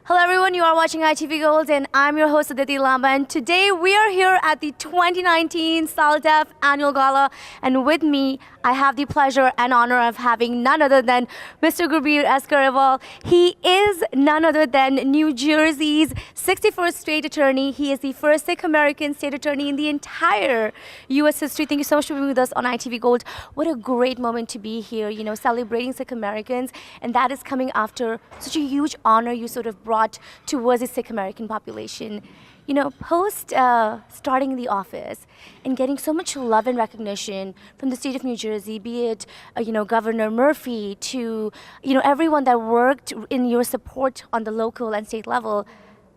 Hello everyone, you are watching ITV Gold and I'm your host Aditi Lamba, and today we are here at the 2019 SALDEF Annual Gala, and with me I have the pleasure and honor of having none other than Mr. Gurbir Grewal. He is none other than New Jersey's 61st state attorney. He is the first Sikh American state attorney in the entire US history. Thank you so much for being with us on ITV Gold. What a great moment to be here, you know, celebrating Sikh Americans, and that is coming after such a huge honor you sort of brought towards the Sikh American population. You know, post starting in the office and getting so much love and recognition from the state of New Jersey, be it, you know, Governor Murphy to, you know, everyone that worked in your support on the local and state level,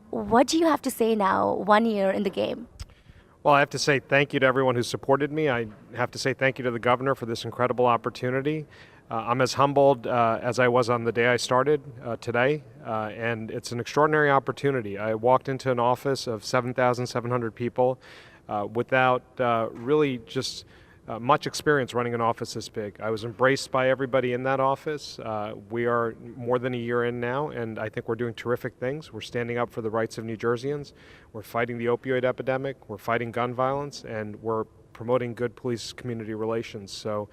what do you have to say now, 1 year in the game? Well, I have to say thank you to everyone who supported me. I have to say thank you to the governor for this incredible opportunity. I'm as humbled as I was on the day I started today, and it's an extraordinary opportunity. I walked into an office of 7,700 people without really just much experience running an office this big. I was embraced by everybody in that office. We are more than a year in now, and I think we're doing terrific things. We're standing up for the rights of New Jerseyans. We're fighting the opioid epidemic. We're fighting gun violence, and we're promoting good police-community relations. So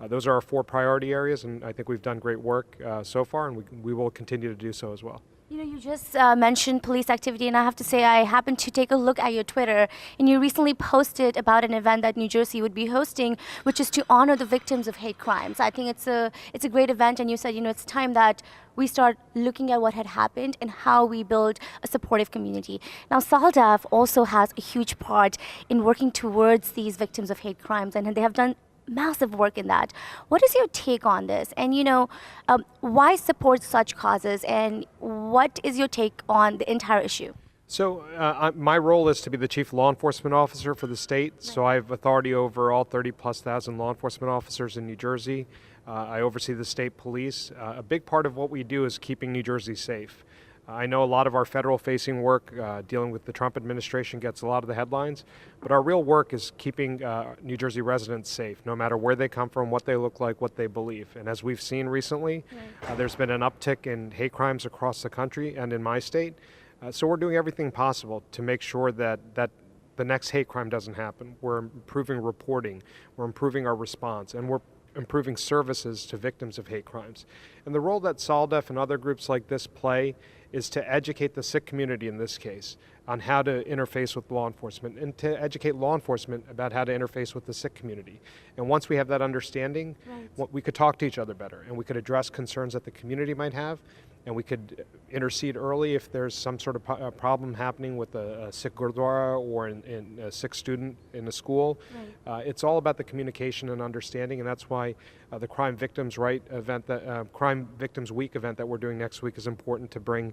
those are our 4 priority areas, and I think we've done great work so far, and we will continue to do so as well. You know, you just mentioned police activity, and I have to say I happened to take a look at your Twitter, and you recently posted about an event that New Jersey would be hosting, which is to honor the victims of hate crimes. I think it's a great event, and you said, you know, it's time that we start looking at what had happened and how we build a supportive community. Now, SALDEF also has a huge part in working towards these victims of hate crimes, and they have done massive work in that. What is your take on this? And, you know, why support such causes? And what is your take on the entire issue? So my role is to be the chief law enforcement officer for the state. Right. So I have authority over all 30,000+ law enforcement officers in New Jersey. I oversee the state police. A big part of what we do is keeping New Jersey safe. I know a lot of our federal-facing work dealing with the Trump administration gets a lot of the headlines, but our real work is keeping New Jersey residents safe, no matter where they come from, what they look like, what they believe. And as we've seen recently, there's been an uptick in hate crimes across the country and in my state. So we're doing everything possible to make sure that the next hate crime doesn't happen. We're improving reporting, we're improving our response, and we're improving services to victims of hate crimes. And the role that SALDEF and other groups like this play is to educate the Sikh community in this case on how to interface with law enforcement, and to educate law enforcement about how to interface with the Sikh community. And once we have that understanding, we could talk to each other better, and we could address concerns that the community might have, and we could intercede early if there's some sort of problem happening with a Sikh Gurdwara or in a Sikh student in a school. It's all about the communication and understanding, and that's why the Crime Victims Crime Victims Week event that we're doing next week is important, to bring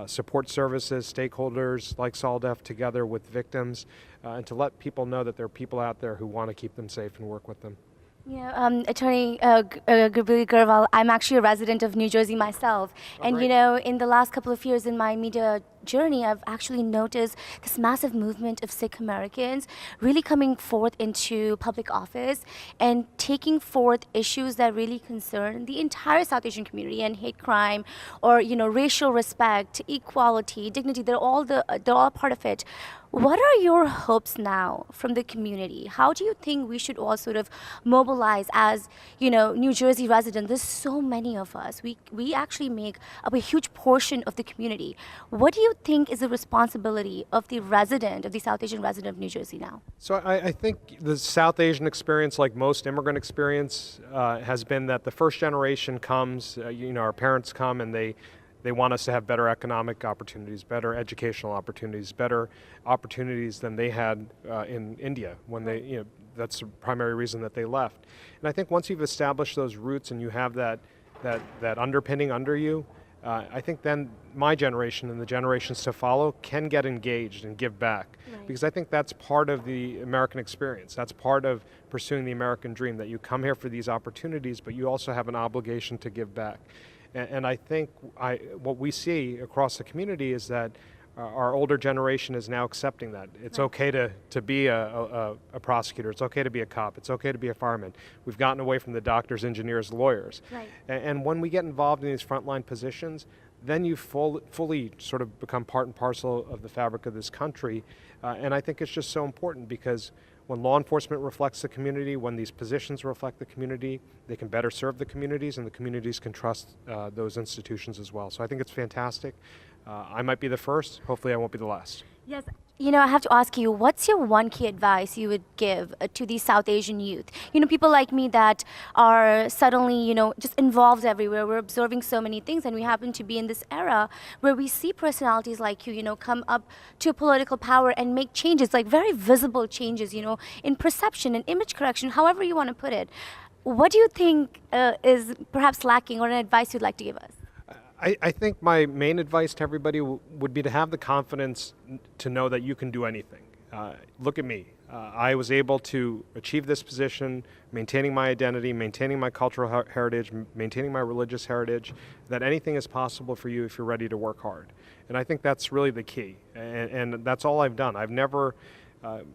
support services, stakeholders like SALDEF together with victims, and to let people know that there are people out there who want to keep them safe and work with them. You know, Attorney Gurbir Grewal, I'm actually a resident of New Jersey myself. And, you know, in the last couple of years in my media journey, I've actually noticed this massive movement of Sikh Americans really coming forth into public office and taking forth issues that really concern the entire South Asian community, and hate crime, or, you know, racial respect, equality, dignity, they're all part of it. What are your hopes now from the community? How do you think we should all sort of mobilize as, you know, New Jersey residents? There's so many of us. We actually make up a huge portion of the community. What do you think is the responsibility of the resident, of the South Asian resident of New Jersey now? So I think the South Asian experience, like most immigrant experience, has been that the first generation comes, you know, our parents come and they want us to have better economic opportunities, better educational opportunities, better opportunities than they had in India when they, you know, that's the primary reason that they left. And I think once you've established those roots and you have that underpinning under you, I think then my generation and the generations to follow can get engaged and give back. Because I think that's part of the American experience. That's part of pursuing the American dream, that you come here for these opportunities, but you also have an obligation to give back. And I think what we see across the community is that our older generation is now accepting that. It's okay to be a prosecutor. It's okay to be a cop. It's okay to be a fireman. We've gotten away from the doctors, engineers, lawyers. And when we get involved in these frontline positions, then you fully sort of become part and parcel of the fabric of this country. And I think it's just so important because when law enforcement reflects the community, when these positions reflect the community, they can better serve the communities, and the communities can trust those institutions as well. So I think it's fantastic. I might be the first. Hopefully I won't be the last. Yes. I have to ask you, what's your one key advice you would give to these South Asian youth? People like me that are suddenly, just involved everywhere. We're observing so many things, and we happen to be in this era where we see personalities like you, come up to political power and make changes, like very visible changes, in perception and image correction, however you want to put it. What do you think is perhaps lacking, or an advice you'd like to give us? I think my main advice to everybody would be to have the confidence to know that you can do anything. Look at me. I was able to achieve this position, maintaining my identity, maintaining my cultural heritage, maintaining my religious heritage, that anything is possible for you if you're ready to work hard. And I think that's really the key. And that's all I've done. I've never,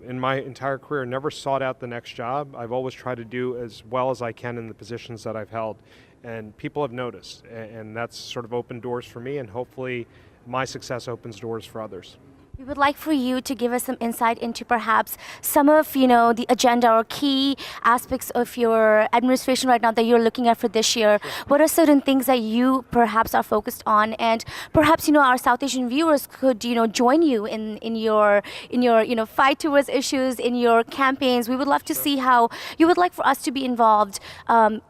in my entire career, never sought out the next job. I've always tried to do as well as I can in the positions that I've held. And people have noticed, and that's sort of opened doors for me, and hopefully my success opens doors for others. We would like for you to give us some insight into perhaps some of, the agenda or key aspects of your administration right now that you're looking at for this year. What are certain things that you perhaps are focused on, and perhaps, our South Asian viewers could, join you in your fight towards issues, in your campaigns. We would love to see how you would like for us to be involved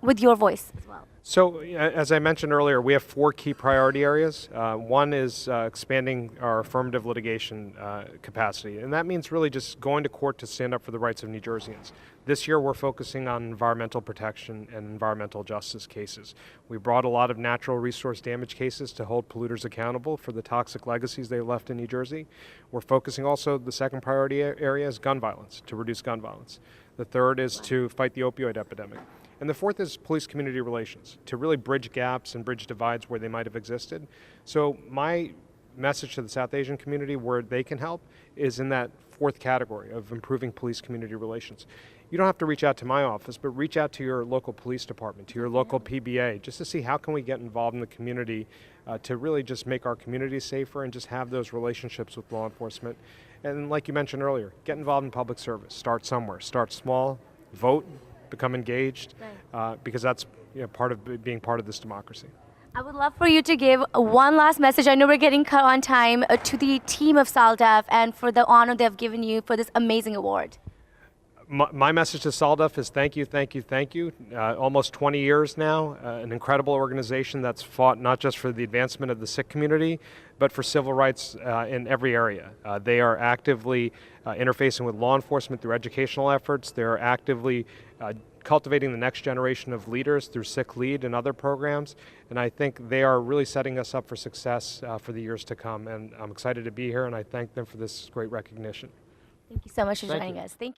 with your voice as well. So, as I mentioned earlier, we have 4 key priority areas. One is expanding our affirmative litigation capacity, and that means really just going to court to stand up for the rights of New Jerseyans. This year we're focusing on environmental protection and environmental justice cases. We brought a lot of natural resource damage cases to hold polluters accountable for the toxic legacies they left in New Jersey. We're focusing also, the second priority area is gun violence, to reduce gun violence. The third is to fight the opioid epidemic. And the fourth is police-community relations, to really bridge gaps and bridge divides where they might have existed. So my message to the South Asian community where they can help is in that fourth category of improving police-community relations. You don't have to reach out to my office, but reach out to your local police department, to your local PBA, just to see how can we get involved in the community to really just make our community safer and just have those relationships with law enforcement. And like you mentioned earlier, get involved in public service. Start somewhere. Start small, vote, become engaged, because that's part of being part of this democracy. I would love for you to give one last message. I know we're getting cut on time, to the team of SALDEF and for the honor they've given you for this amazing award. My message to SALDEF is thank you, thank you, thank you. Almost 20 years now, an incredible organization that's fought not just for the advancement of the Sikh community, but for civil rights in every area. They are actively interfacing with law enforcement through educational efforts. They're actively cultivating the next generation of leaders through Sikh Lead and other programs. And I think they are really setting us up for success for the years to come. And I'm excited to be here, and I thank them for this great recognition. Thank you so much for joining us. Thank you.